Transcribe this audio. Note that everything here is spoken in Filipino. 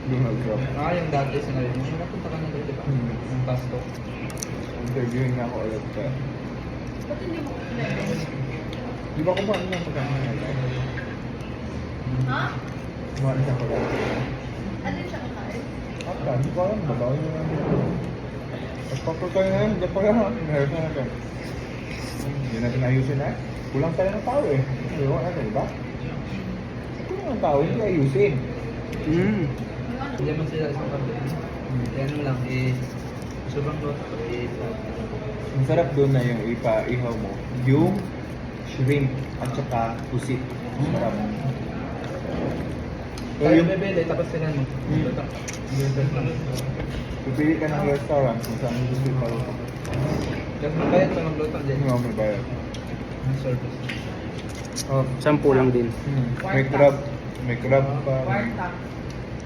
Donald Trump. Yung dati sinabi mo, napunta ka na doon, di ba? Yung pasto. Interviewin nga ako ulit ka. Ba't hindi mo kumain? Di ba kumain ng pagkain na ito? Ha? Kumain ng pagkain. Alin siya kakain? Ata, hindi ko alam. Babawin nyo lang dito. Pagpapagkain na yun, hindi pa yan. Meron na natin. Hindi natin ayusin na. Kulang tayo ng tao eh. Ewan natin, di ba? Kulang ng tao, hindi ayusin. Hindi man sila isang kape. Yan mo lang, sobrang lot. Ang sarap doon na yung ipa-ihaw mo. Yung shrimp at saka pusit. Sarap. So, Tayo yung bebele, tapos sila mo. Lutak lang. pipili ka ng restaurant kung saan yung gusto pa rin. Tapos magbayad pa magluto din. Hindi mo may bayad. Ang service. Oh, 10 lang din. may crab. May crab pa. Wartap.